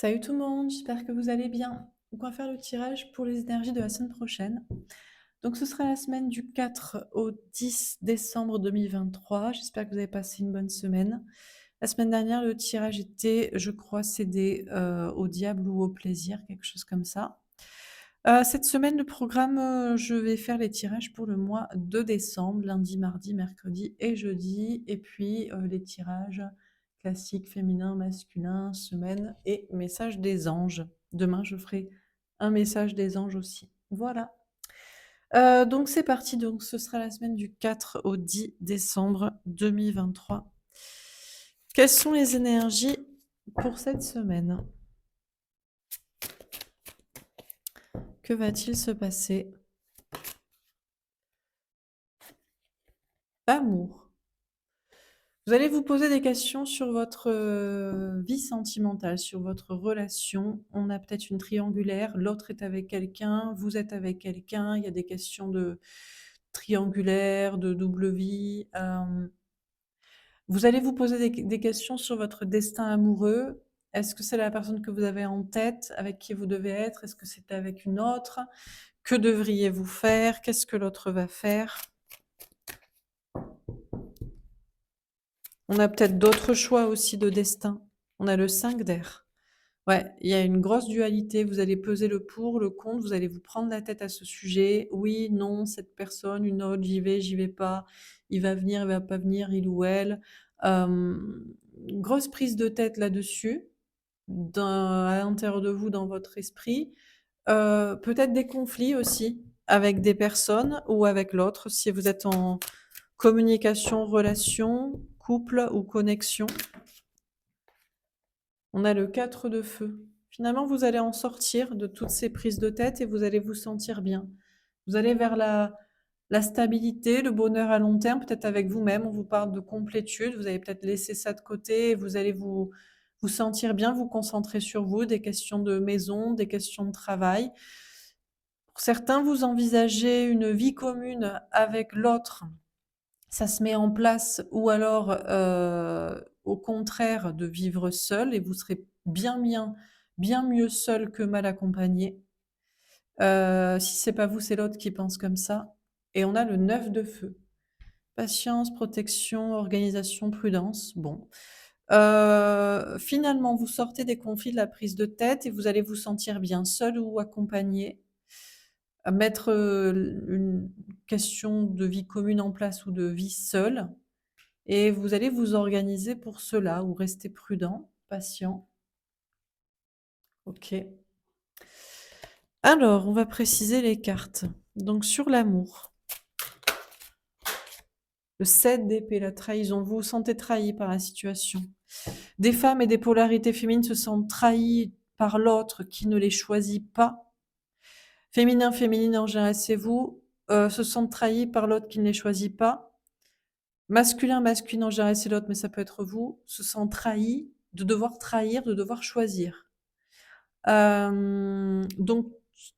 Salut tout le monde, j'espère que vous allez bien. Donc on va faire le tirage pour les énergies de la semaine prochaine. Donc ce sera la semaine du 4 au 10 décembre 2023. J'espère que vous avez passé une bonne semaine. La semaine dernière, le tirage était, je crois, cédé au diable ou au plaisir, quelque chose comme ça. Cette semaine, le programme, je vais faire les tirages pour le mois de décembre, lundi, mardi, mercredi et jeudi. Et puis les tirages classiques, féminin, masculin, semaine et message des anges. Demain, je ferai un message des anges aussi. Voilà. Donc c'est parti. Donc ce sera la semaine du 4 au 10 décembre 2023. Quelles sont les énergies pour cette semaine? Que va-t-il se passer? Amour. Vous allez vous poser des questions sur votre vie sentimentale, sur votre relation. On a peut-être une triangulaire, l'autre est avec quelqu'un, vous êtes avec quelqu'un, il y a des questions de triangulaire, de double vie. Vous allez vous poser des questions sur votre destin amoureux. Est-ce que c'est la personne que vous avez en tête, avec qui vous devez être? Est-ce que c'est avec une autre? Que devriez-vous faire? Qu'est-ce que l'autre va faire? On a peut-être d'autres choix aussi de destin. On a le 5 d'air. Ouais, il y a une grosse dualité. Vous allez peser le pour, le contre, vous allez vous prendre la tête à ce sujet. Oui, non, cette personne, une autre, j'y vais pas. Il va venir, il va pas venir, il ou elle. Une grosse prise de tête là-dessus, à l'intérieur de vous, dans votre esprit. Peut-être des conflits aussi avec des personnes ou avec l'autre, si vous êtes en communication, relation, couple ou connexion. On a le 4 de feu. Finalement, vous allez en sortir de toutes ces prises de tête et vous allez vous sentir bien. Vous allez vers la stabilité, le bonheur à long terme, peut-être avec vous-même. On vous parle de complétude. Vous allez peut-être laisser ça de côté et vous allez vous sentir bien, vous concentrer sur vous, des questions de maison, des questions de travail. Pour certains, vous envisagez une vie commune avec l'autre. Ça se met en place ou alors, au contraire, de vivre seul et vous serez bien mieux seul que mal accompagné. Si c'est pas vous, c'est l'autre qui pense comme ça et on a le 9 de feu. Patience, protection, organisation, prudence. Bon, finalement, vous sortez des conflits, de la prise de tête et vous allez vous sentir bien, seul ou accompagné. À mettre, une question de vie commune en place ou de vie seule. Et vous allez vous organiser pour cela ou rester prudent, patient. OK. Alors, on va préciser les cartes. Donc sur l'amour, le 7 d'épée, la trahison. Vous vous sentez trahi par la situation. Des femmes et des polarités féminines se sentent trahies par l'autre qui ne les choisit pas. Féminin, féminine en général, c'est vous, se sentent trahis par l'autre qui ne les choisit pas. Masculin, masculine en général, c'est l'autre, mais ça peut être vous, se sent trahi, de devoir trahir, de devoir choisir. Donc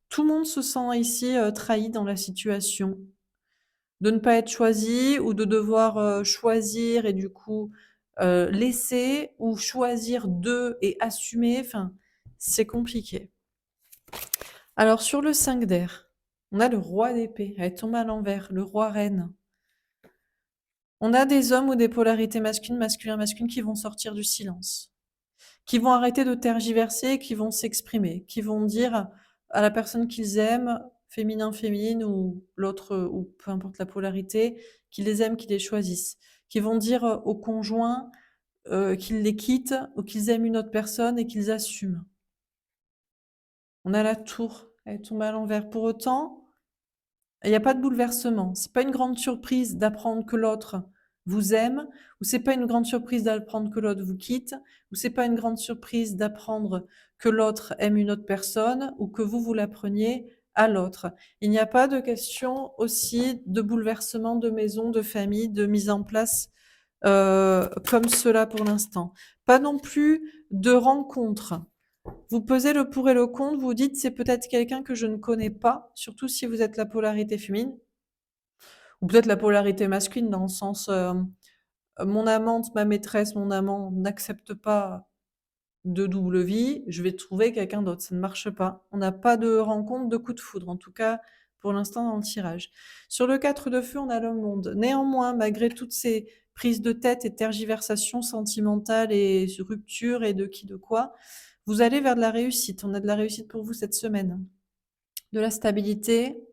tout le monde se sent ici, trahi dans la situation. De ne pas être choisi ou de devoir, choisir et du coup, laisser ou choisir 2 et assumer, enfin, c'est compliqué. Alors sur le 5 d'air, on a le roi d'épée, elle tombe à l'envers, le roi reine. On a des hommes ou des polarités masculines, masculin, masculine qui vont sortir du silence, qui vont arrêter de tergiverser, qui vont s'exprimer, qui vont dire à la personne qu'ils aiment, féminin, féminine ou l'autre, ou peu importe la polarité, qu'ils les aiment, qu'ils les choisissent, qui vont dire au conjoint qu'ils les quittent ou qu'ils aiment une autre personne et qu'ils assument. On a la tour, elle tombe à l'envers. Pour autant, il n'y a pas de bouleversement. C'est pas une grande surprise d'apprendre que l'autre vous aime, ou c'est pas une grande surprise d'apprendre que l'autre vous quitte, ou c'est pas une grande surprise d'apprendre que l'autre aime une autre personne, ou que vous l'appreniez à l'autre. Il n'y a pas de question aussi de bouleversement de maison, de famille, de mise en place comme cela pour l'instant. Pas non plus de rencontre. Vous pesez le pour et le contre, vous dites c'est peut-être quelqu'un que je ne connais pas, surtout si vous êtes la polarité féminine, ou peut-être la polarité masculine dans le sens mon amante, ma maîtresse, mon amant n'accepte pas de double vie, je vais trouver quelqu'un d'autre. Ça ne marche pas. On n'a pas de rencontre de coup de foudre, en tout cas pour l'instant dans le tirage. Sur le 4 de feu, on a le monde. Néanmoins, malgré toutes ces prises de tête et tergiversations sentimentales et ruptures et de qui de quoi, vous allez vers de la réussite. On a de la réussite pour vous cette semaine. De la stabilité,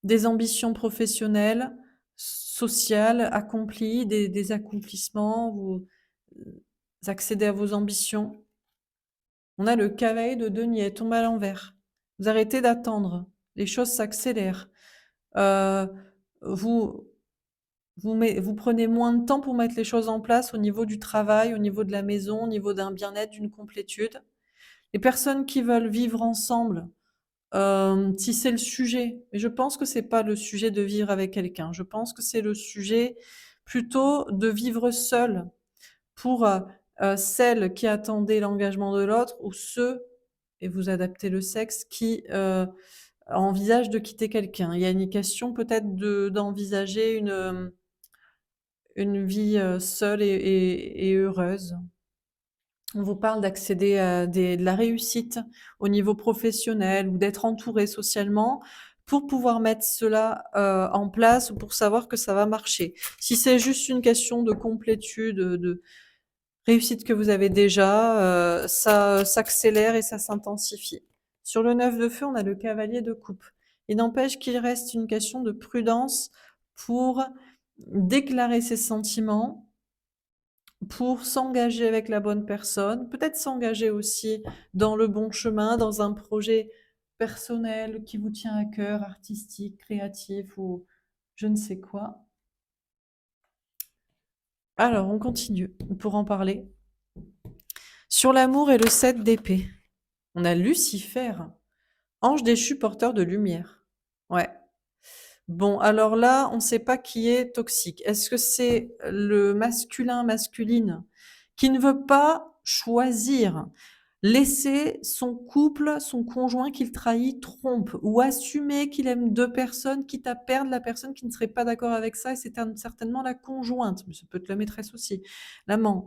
des ambitions professionnelles, sociales, accomplies, des accomplissements, vous accédez à vos ambitions. On a le cavalier de denier, tombe à l'envers. Vous arrêtez d'attendre, les choses s'accélèrent. Euh, vous, vous prenez moins de temps pour mettre les choses en place au niveau du travail, au niveau de la maison, au niveau d'un bien-être, d'une complétude. Les personnes qui veulent vivre ensemble, si c'est le sujet, mais je pense que c'est pas le sujet de vivre avec quelqu'un. Je pense que c'est le sujet plutôt de vivre seul pour celles qui attendaient l'engagement de l'autre ou ceux, et vous adaptez le sexe, qui envisagent de quitter quelqu'un. Il y a une question peut-être d'envisager une vie seule et heureuse. On vous parle d'accéder à de la réussite au niveau professionnel ou d'être entouré socialement pour pouvoir mettre cela en place ou pour savoir que ça va marcher. Si c'est juste une question de complétude, de réussite que vous avez déjà, ça s'accélère et ça s'intensifie. Sur le 9 de feu, on a le cavalier de coupe. Il n'empêche qu'il reste une question de prudence pour déclarer ses sentiments, pour s'engager avec la bonne personne, peut-être s'engager aussi dans le bon chemin, dans un projet personnel qui vous tient à cœur, artistique, créatif ou je ne sais quoi. Alors, on continue pour en parler. Sur l'amour et le 7 d'épée, on a Lucifer, ange déchu porteur de lumière. Ouais. Bon, alors là, on ne sait pas qui est toxique. Est-ce que c'est le masculin, masculine, qui ne veut pas choisir, laisser son couple, son conjoint qu'il trahit, trompe, ou assumer qu'il aime deux personnes, quitte à perdre la personne qui ne serait pas d'accord avec ça, et c'est certainement la conjointe, mais ça peut être la maîtresse aussi, l'amant.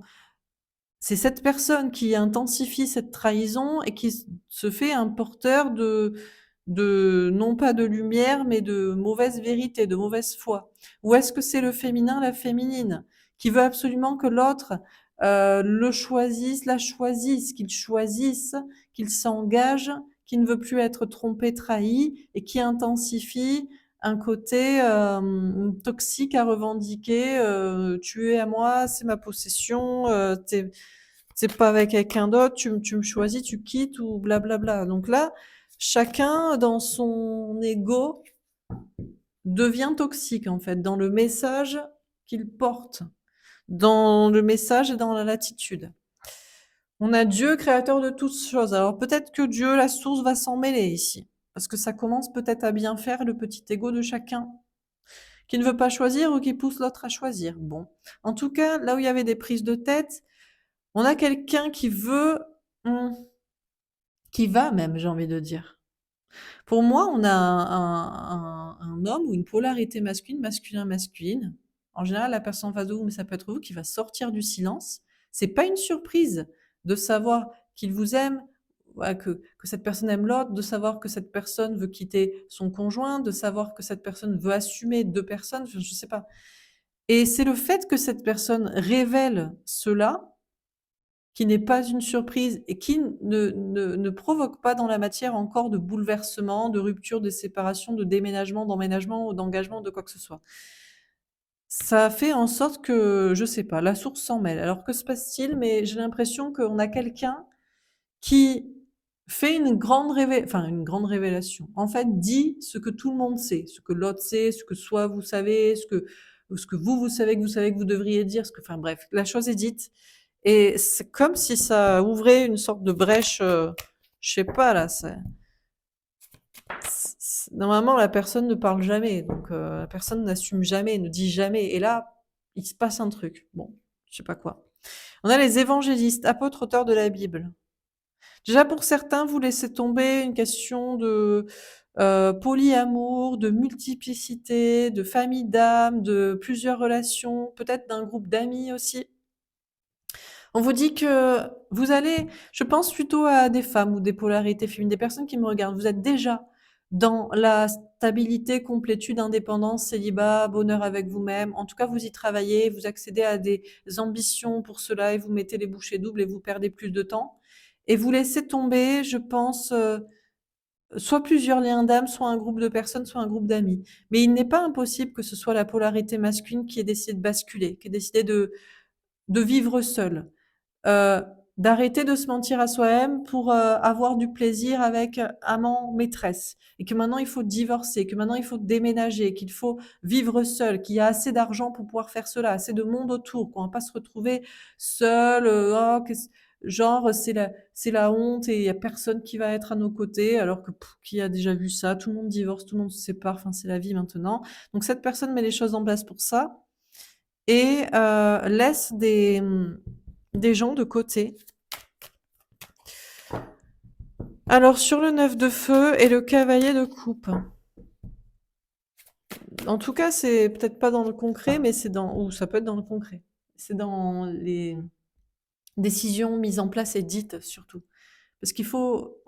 C'est cette personne qui intensifie cette trahison et qui se fait un porteur de non pas de lumière, mais de mauvaise vérité, de mauvaise foi. Ou est-ce que c'est le féminin, la féminine, qui veut absolument que l'autre le choisisse, la choisisse, qu'il s'engage, qui ne veut plus être trompé, trahi, et qui intensifie un côté toxique à revendiquer. Tu es à moi, c'est ma possession. C'est pas avec quelqu'un d'autre, tu me choisis, tu quittes ou blablabla. Donc là, chacun dans son ego devient toxique en fait, dans le message qu'il porte, dans le message et dans la latitude. On a Dieu, créateur de toutes choses. Alors peut-être que Dieu, la source, va s'en mêler ici, parce que ça commence peut-être à bien faire le petit ego de chacun, qui ne veut pas choisir ou qui pousse l'autre à choisir. Bon, en tout cas, là où il y avait des prises de tête, on a quelqu'un qui veut, qui va même, j'ai envie de dire. Pour moi, on a un homme ou une polarité masculine, masculin-masculine. En général, la personne en face de vous, mais ça peut être vous, qui va sortir du silence. C'est pas une surprise de savoir qu'il vous aime, voilà, que cette personne aime l'autre, de savoir que cette personne veut quitter son conjoint, de savoir que cette personne veut assumer deux personnes, je sais pas. Et c'est le fait que cette personne révèle cela qui n'est pas une surprise et qui ne provoque pas dans la matière encore de bouleversement, de rupture, de séparation, de déménagement, d'emménagement ou d'engagement, de quoi que ce soit. Ça fait en sorte que, je sais pas, la source s'en mêle. Alors que se passe-t-il? Mais j'ai l'impression qu'on a quelqu'un qui fait une grande révélation. En fait, dit ce que tout le monde sait, ce que l'autre sait, ce que soit vous savez, ce que vous savez que vous devriez dire, enfin bref, la chose est dite. Et c'est comme si ça ouvrait une sorte de brèche, je sais pas là, normalement la personne ne parle jamais, donc la personne n'assume jamais, ne dit jamais. Et là, il se passe un truc. Bon, je sais pas quoi. On a les évangélistes, apôtres, auteurs de la Bible. Déjà pour certains, vous laissez tomber une question de polyamour, de multiplicité, de famille d'âme, de plusieurs relations, peut-être d'un groupe d'amis aussi. On vous dit que vous allez, je pense plutôt à des femmes ou des polarités féminines, des personnes qui me regardent. Vous êtes déjà dans la stabilité, complétude, indépendance, célibat, bonheur avec vous-même. En tout cas, vous y travaillez, vous accédez à des ambitions pour cela et vous mettez les bouchées doubles et vous perdez plus de temps. Et vous laissez tomber, je pense, soit plusieurs liens d'âme, soit un groupe de personnes, soit un groupe d'amis. Mais il n'est pas impossible que ce soit la polarité masculine qui ait décidé de basculer, qui ait décidé de vivre seule, euh, d'arrêter de se mentir à soi-même pour avoir du plaisir avec amant, maîtresse, et que maintenant il faut divorcer, que maintenant il faut déménager, qu'il faut vivre seul, qu'il y a assez d'argent pour pouvoir faire cela, assez de monde autour, qu'on va pas se retrouver seul, genre c'est la honte et il y a personne qui va être à nos côtés, alors que qui a déjà vu ça, tout le monde divorce, tout le monde se sépare, enfin c'est la vie maintenant. Donc cette personne met les choses en place pour ça et laisse des gens de côté. Alors sur le 9 de feu et le cavalier de coupe. En tout cas, c'est peut-être pas dans le concret, mais c'est dans, ou ça peut être dans le concret. C'est dans les décisions mises en place et dites surtout. Parce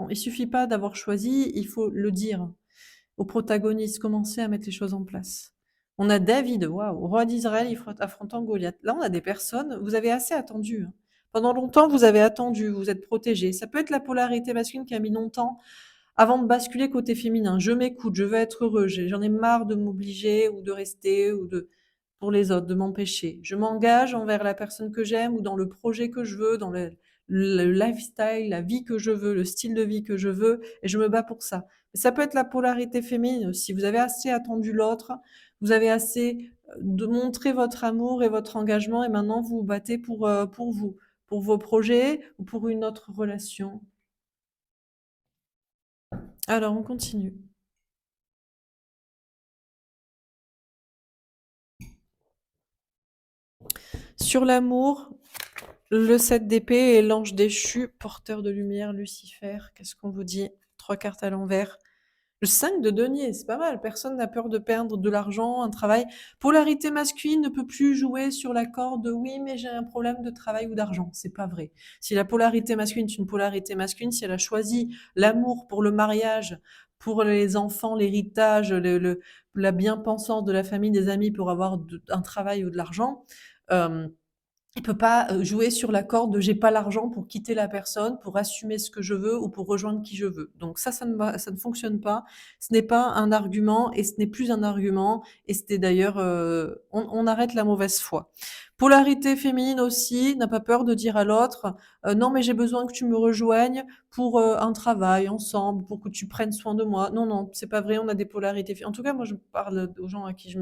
il suffit pas d'avoir choisi, il faut le dire aux protagonistes, commencer à mettre les choses en place. On a David, waouh, roi d'Israël affrontant Goliath. Là, on a des personnes, vous avez assez attendu, hein. Pendant longtemps, vous avez attendu, vous êtes protégé. Ça peut être la polarité masculine qui a mis longtemps avant de basculer côté féminin. Je m'écoute, je veux être heureux, j'en ai marre de m'obliger ou de rester ou de pour les autres, de m'empêcher. Je m'engage envers la personne que j'aime ou dans le projet que je veux, dans le lifestyle, la vie que je veux, le style de vie que je veux, et je me bats pour ça. Mais ça peut être la polarité féminine aussi. Vous avez assez attendu l'autre, vous avez assez de montrer votre amour et votre engagement, et maintenant vous vous battez pour vous, pour vos projets ou pour une autre relation. Alors, on continue. Sur l'amour, le 7 d'épée et l'ange déchu, porteur de lumière, Lucifer. Qu'est-ce qu'on vous dit? 3 cartes à l'envers. Le 5 de denier, c'est pas mal. Personne n'a peur de perdre de l'argent, un travail. Polarité masculine ne peut plus jouer sur la corde de oui, mais j'ai un problème de travail ou d'argent. C'est pas vrai. Si la polarité masculine est une polarité masculine, si elle a choisi l'amour pour le mariage, pour les enfants, l'héritage, la bien-pensance de la famille, des amis pour avoir un travail ou de l'argent, euh, il peut pas jouer sur la corde de j'ai pas l'argent pour quitter la personne, pour assumer ce que je veux ou pour rejoindre qui je veux. Donc ça ne fonctionne pas. Ce n'est pas un argument et ce n'est plus un argument. Et c'était d'ailleurs, on arrête la mauvaise foi. Polarité féminine aussi, n'a pas peur de dire à l'autre, non mais j'ai besoin que tu me rejoignes pour un travail ensemble, pour que tu prennes soin de moi. Non, non, c'est pas vrai, on a des polarités. En tout cas, moi je parle aux gens à qui je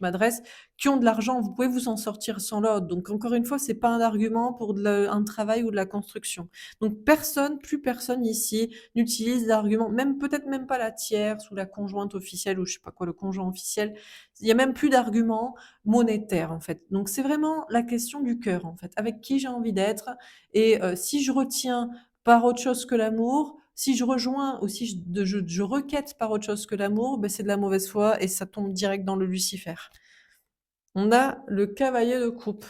m'adresse qui ont de l'argent, vous pouvez vous en sortir sans l'autre. Donc encore une fois, c'est pas un argument pour un travail ou de la construction. Donc personne, plus personne ici n'utilise d'argument, même peut-être même pas la tierce ou la conjointe officielle ou je sais pas quoi, le conjoint officiel. Il y a même plus d'arguments monétaires en fait. Donc c'est vraiment la question du cœur en fait, avec qui j'ai envie d'être et si je retiens par autre chose que l'amour, si je rejoins ou si je requête par autre chose que l'amour, ben c'est de la mauvaise foi et ça tombe direct dans le Lucifer. On a le cavalier de coupe.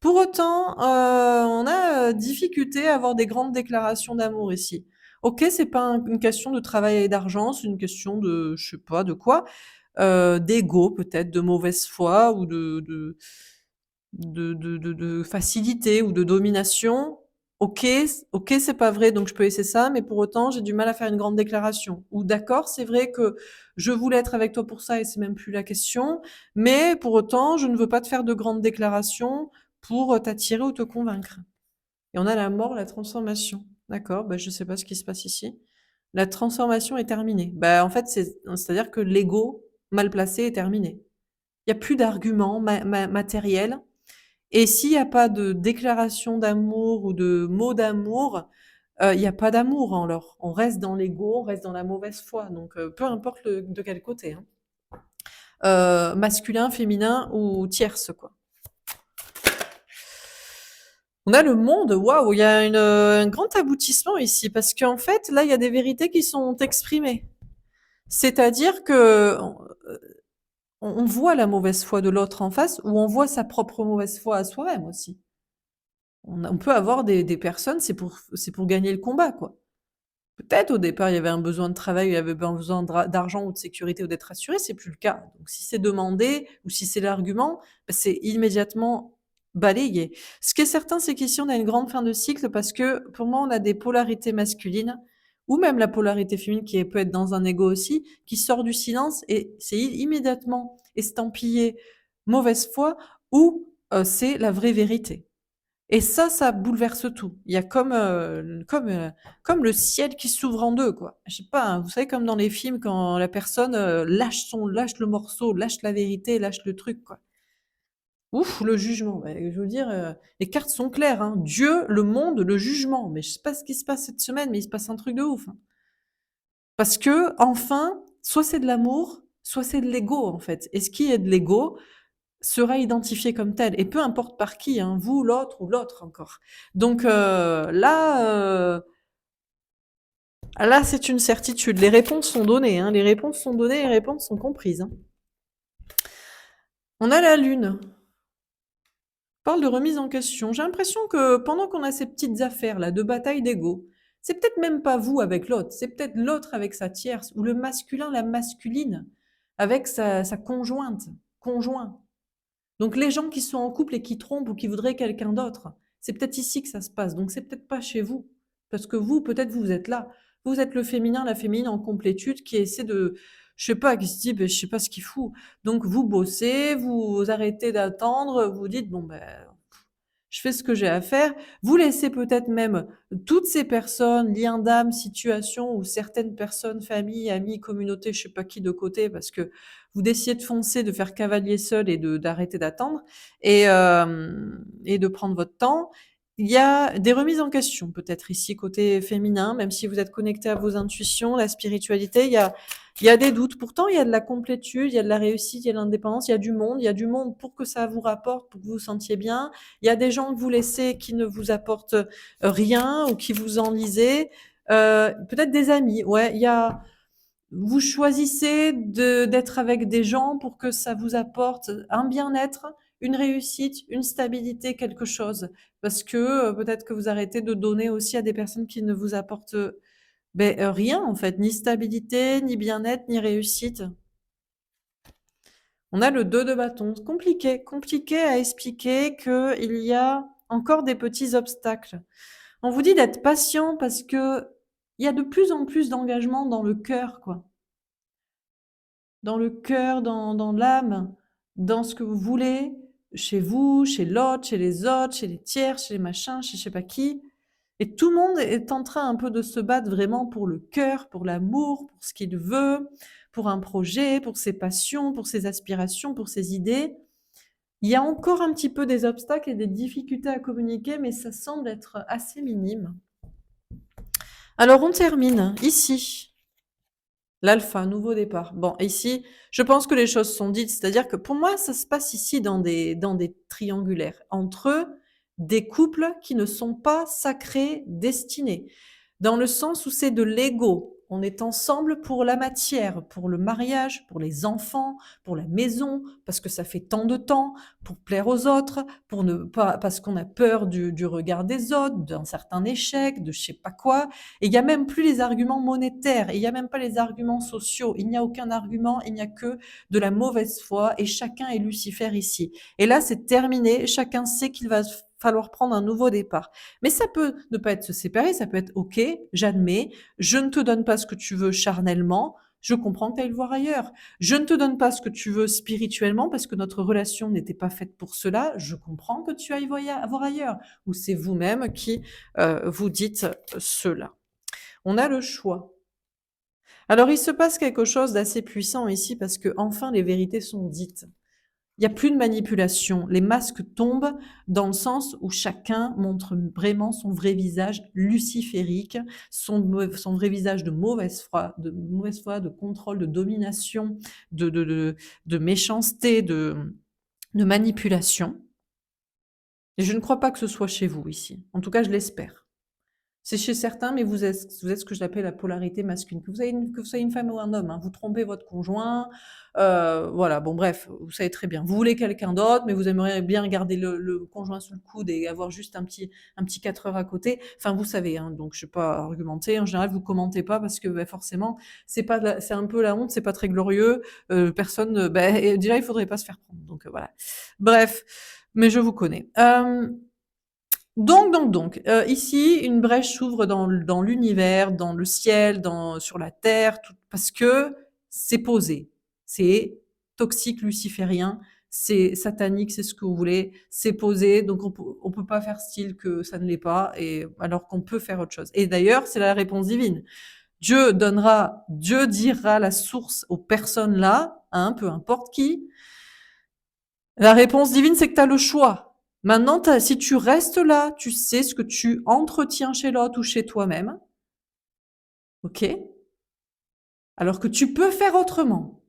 Pour autant, on a difficulté à avoir des grandes déclarations d'amour ici. Ok, c'est pas une question de travail et d'argent, c'est une question de, je sais pas, de quoi, d'ego peut-être, de mauvaise foi ou de facilité ou de domination. Ok, ok, c'est pas vrai, donc je peux essayer ça, mais pour autant, j'ai du mal à faire une grande déclaration. Ou d'accord, c'est vrai que je voulais être avec toi pour ça et c'est même plus la question, mais pour autant, je ne veux pas te faire de grandes déclarations pour t'attirer ou te convaincre. Et on a la mort, la transformation. D'accord, bah, je sais pas ce qui se passe ici. La transformation est terminée. Bah, en fait, c'est-à-dire que l'ego mal placé est terminé. Il n'y a plus d'arguments matériels et s'il y a pas de déclaration d'amour ou de mots d'amour, il y a pas d'amour en l'or. On reste dans l'ego, on reste dans la mauvaise foi, donc peu importe de quel côté, hein. Masculin, féminin ou tierce, quoi. On a le monde, waouh, il y a un grand aboutissement ici, parce qu'en fait, là, il y a des vérités qui sont exprimées. C'est-à-dire que on voit la mauvaise foi de l'autre en face, ou on voit sa propre mauvaise foi à soi-même aussi. On peut avoir des personnes, c'est pour gagner le combat, quoi. Peut-être au départ, il y avait un besoin de travail, il y avait un besoin d'argent ou de sécurité ou d'être assuré, c'est plus le cas. Donc si c'est demandé ou si c'est l'argument, bah, c'est immédiatement balayé. Ce qui est certain, c'est qu'ici, on a une grande fin de cycle parce que pour moi, on a des polarités masculines ou même la polarité féminine qui peut être dans un ego aussi, qui sort du silence et c'est immédiatement estampillé mauvaise foi ou c'est la vraie vérité. Et ça bouleverse tout. Il y a comme le ciel qui s'ouvre en 2, quoi. Je sais pas, hein, vous savez comme dans les films quand la personne, lâche le morceau, lâche la vérité, lâche le truc, quoi. Ouf, le jugement, ouais, je veux dire, les cartes sont claires, hein. Dieu, le monde, le jugement. Mais je sais pas ce qui se passe cette semaine, mais il se passe un truc de ouf, hein. Parce que enfin, soit c'est de l'amour, soit c'est de l'ego, en fait. Et ce qui est de l'ego sera identifié comme tel, et peu importe par qui, hein, vous, l'autre ou l'autre encore. Donc là, c'est une certitude. Les réponses sont données, hein, les réponses sont données, les réponses sont comprises, hein. On a la Lune. Parle de remise en question. J'ai l'impression que pendant qu'on a ces petites affaires là de bataille d'ego, c'est peut-être même pas vous avec l'autre, c'est peut-être l'autre avec sa tierce, ou le masculin, la masculine, avec sa conjointe, conjoint. Donc les gens qui sont en couple et qui trompent ou qui voudraient quelqu'un d'autre, c'est peut-être ici que ça se passe. Donc c'est peut-être pas chez vous. Parce que vous, peut-être vous êtes là. Vous êtes le féminin, la féminine en complétude qui essaie de, je sais pas, qui se dit, ben, je sais pas ce qu'il fout. Donc vous bossez, vous arrêtez d'attendre, vous dites, bon ben, je fais ce que j'ai à faire. Vous laissez peut-être même toutes ces personnes, liens d'âme, situations ou certaines personnes, familles, amis, communautés, je sais pas qui de côté, parce que vous décidez de foncer, de faire cavalier seul et d'arrêter d'attendre et de prendre votre temps. Il y a des remises en question peut-être ici côté féminin, même si vous êtes connecté à vos intuitions, la spiritualité, il y a des doutes. Pourtant, il y a de la complétude, il y a de la réussite, il y a de l'indépendance, il y a du monde pour que ça vous rapporte, pour que vous vous sentiez bien. Il y a des gens que vous laissez qui ne vous apportent rien ou qui vous enlisez. Peut-être des amis. Ouais, vous choisissez d'être avec des gens pour que ça vous apporte un bien-être, une réussite, une stabilité, quelque chose. Parce que peut-être que vous arrêtez de donner aussi à des personnes qui ne vous apportent rien en fait, ni stabilité, ni bien-être, ni réussite. On a le 2 de bâton. Compliqué, compliqué à expliquer qu'il y a encore des petits obstacles. On vous dit d'être patient parce que il y a de plus en plus d'engagement dans le cœur, quoi. Dans le cœur, dans l'âme, dans ce que vous voulez, chez vous, chez l'autre, chez les autres, chez les tiers, chez les machins, chez je sais pas qui. Et tout le monde est en train un peu de se battre vraiment pour le cœur, pour l'amour, pour ce qu'il veut, pour un projet, pour ses passions, pour ses aspirations, pour ses idées. Il y a encore un petit peu des obstacles et des difficultés à communiquer, mais ça semble être assez minime. Alors on termine ici. L'alpha, nouveau départ. Bon, ici, je pense que les choses sont dites, c'est-à-dire que pour moi, ça se passe ici dans des triangulaires, entre des couples qui ne sont pas sacrés, destinés. Dans le sens où c'est de l'ego. On est ensemble pour la matière, pour le mariage, pour les enfants, pour la maison, parce que ça fait tant de temps, pour plaire aux autres, pour ne pas, parce qu'on a peur du regard des autres, d'un certain échec, de je sais pas quoi. Et il n'y a même plus les arguments monétaires, et il n'y a même pas les arguments sociaux. Il n'y a aucun argument, il n'y a que de la mauvaise foi, et chacun est Lucifer ici. Et là, c'est terminé. Chacun sait qu'il va falloir prendre un nouveau départ. Mais ça peut ne pas être se séparer, ça peut être OK, j'admets, je ne te donne pas ce que tu veux charnellement, je comprends que tu ailles le voir ailleurs. Je ne te donne pas ce que tu veux spirituellement parce que notre relation n'était pas faite pour cela, je comprends que tu ailles voir ailleurs. Ou c'est vous-même qui vous dites cela. On a le choix. Alors il se passe quelque chose d'assez puissant ici parce que enfin les vérités sont dites. Il y a plus de manipulation. Les masques tombent dans le sens où chacun montre vraiment son vrai visage luciférique, son vrai visage de contrôle, de domination, de méchanceté, de manipulation. Et je ne crois pas que ce soit chez vous ici. En tout cas, je l'espère. C'est chez certains, mais vous êtes ce que j'appelle la polarité masculine. Que vous soyez une femme ou un homme, hein, vous trompez votre conjoint, voilà, bon bref, vous savez très bien. Vous voulez quelqu'un d'autre, mais vous aimeriez bien garder le conjoint sous le coude et avoir juste un petit 4 heures à côté. Enfin, vous savez, hein, donc je ne vais pas argumenter. En général, vous commentez pas parce que bah, forcément, c'est un peu la honte, c'est pas très glorieux. Personne, et déjà, il faudrait pas se faire prendre. Donc voilà. Bref, mais je vous connais. Donc, ici, une brèche s'ouvre dans l'univers, dans le ciel, sur la terre, parce que c'est posé. C'est toxique luciférien, c'est satanique, c'est ce que vous voulez, c'est posé, donc on peut pas faire style que ça ne l'est pas, et alors qu'on peut faire autre chose. Et d'ailleurs, c'est la réponse divine. Dieu dira la source aux personnes là, hein, peu importe qui. La réponse divine, c'est que tu as le choix. Maintenant, si tu restes là, tu sais ce que tu entretiens chez l'autre ou chez toi-même. OK? Alors que tu peux faire autrement.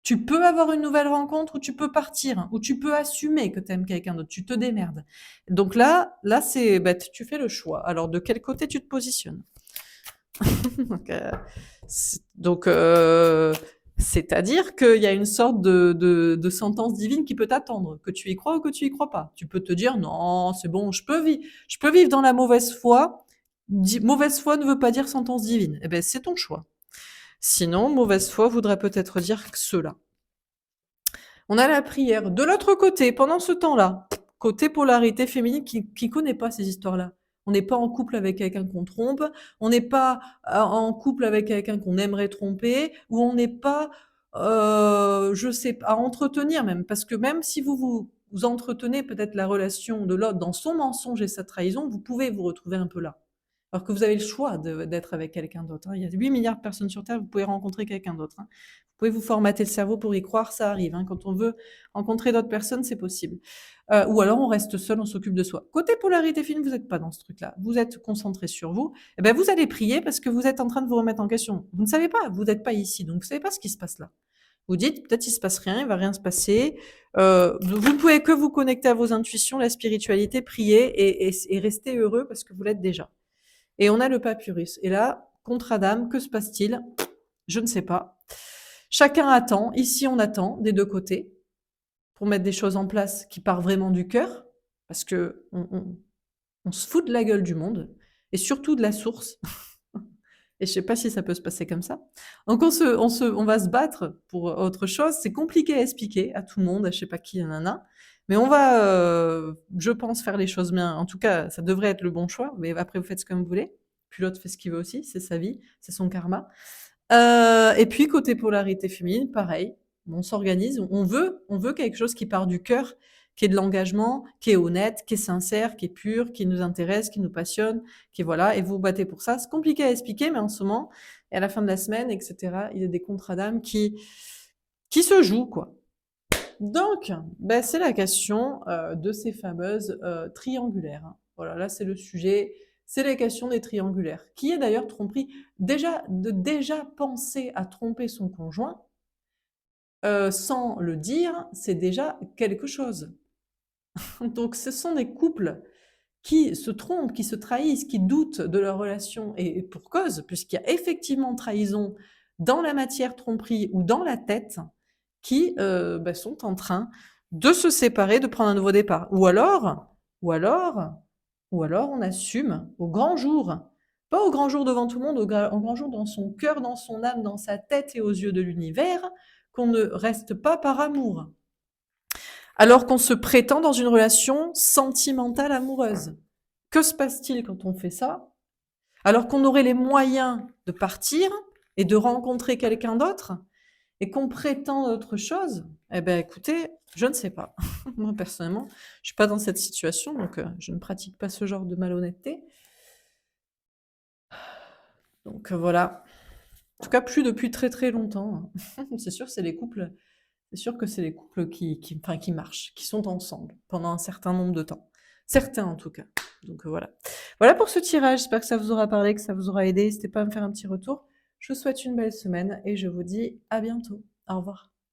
Tu peux avoir une nouvelle rencontre ou tu peux partir, hein, ou tu peux assumer que tu aimes quelqu'un d'autre. Tu te démerdes. Donc là, c'est bête. Tu fais le choix. Alors, de quel côté tu te positionnes? Donc, c'est-à-dire qu'il y a une sorte de sentence divine qui peut t'attendre, que tu y crois ou que tu y crois pas. Tu peux te dire non, c'est bon, je peux vivre dans la mauvaise foi. Mauvaise foi ne veut pas dire sentence divine. Eh ben, c'est ton choix. Sinon, mauvaise foi voudrait peut-être dire que cela. On a la prière. De l'autre côté, pendant ce temps-là, côté polarité féminine qui connaît pas ces histoires-là. On n'est pas en couple avec quelqu'un qu'on trompe, on n'est pas en couple avec quelqu'un qu'on aimerait tromper, ou on n'est pas, je sais pas, à entretenir même. Parce que même si vous entretenez peut-être la relation de l'autre dans son mensonge et sa trahison, vous pouvez vous retrouver un peu là. Alors que vous avez le choix d'être avec quelqu'un d'autre, hein. Il y a 8 milliards de personnes sur Terre, vous pouvez rencontrer quelqu'un d'autre, hein. Vous pouvez vous formater le cerveau pour y croire, ça arrive, hein. Quand on veut rencontrer d'autres personnes, c'est possible. Ou alors on reste seul, on s'occupe de soi. Côté polarité fine, vous n'êtes pas dans ce truc-là. Vous êtes concentré sur vous. Eh ben, vous allez prier parce que vous êtes en train de vous remettre en question. Vous ne savez pas, vous n'êtes pas ici, donc vous ne savez pas ce qui se passe là. Vous dites, peut-être il se passe rien, il va rien se passer. Vous ne pouvez que vous connecter à vos intuitions, la spiritualité, prier et rester heureux parce que vous l'êtes déjà. Et on a le papyrus. Et là, contre Adam, que se passe-t-il? Je ne sais pas. Chacun attend. Ici, on attend des deux côtés pour mettre des choses en place qui partent vraiment du cœur, parce que on se fout de la gueule du monde et surtout de la source. Et je sais pas si ça peut se passer comme ça. Donc on va se battre pour autre chose. C'est compliqué à expliquer à tout le monde, à je sais pas qui, nanana. Mais on va, je pense, faire les choses bien. En tout cas, ça devrait être le bon choix. Mais après, vous faites ce que vous voulez. Puis l'autre fait ce qu'il veut aussi. C'est sa vie, c'est son karma. Et puis côté polarité féminine, pareil. On s'organise. On veut quelque chose qui part du cœur, qui est de l'engagement, qui est honnête, qui est sincère, qui est pur, qui nous intéresse, qui nous passionne, qui est voilà. Et vous vous battez pour ça. C'est compliqué à expliquer, mais en ce moment et à la fin de la semaine, etc. Il y a des contrats d'âme qui se jouent, quoi. Donc, c'est la question de ces fameuses triangulaires, hein. Voilà, là c'est le sujet, c'est la question des triangulaires. Qui est d'ailleurs tromperie. Déjà penser à tromper son conjoint sans le dire, c'est déjà quelque chose. Donc ce sont des couples qui se trompent, qui se trahissent, qui doutent de leur relation, et pour cause, puisqu'il y a effectivement trahison dans la matière tromperie ou dans la tête, qui sont en train de se séparer, de prendre un nouveau départ. Ou alors, on assume au grand jour, pas au grand jour devant tout le monde, au grand jour dans son cœur, dans son âme, dans sa tête et aux yeux de l'univers, qu'on ne reste pas par amour. Alors qu'on se prétend dans une relation sentimentale amoureuse. Que se passe-t-il quand on fait ça? Alors qu'on aurait les moyens de partir et de rencontrer quelqu'un d'autre et qu'on prétend autre chose, eh ben écoutez, je ne sais pas. Moi personnellement, je suis pas dans cette situation, donc je ne pratique pas ce genre de malhonnêteté. Donc voilà. En tout cas, plus depuis très très longtemps, hein. C'est sûr, c'est sûr que c'est les couples qui marchent, qui sont ensemble pendant un certain nombre de temps. Certains en tout cas. Donc voilà. Voilà pour ce tirage. J'espère que ça vous aura parlé, que ça vous aura aidé. N'hésitez pas à me faire un petit retour. Je vous souhaite une belle semaine et je vous dis à bientôt. Au revoir.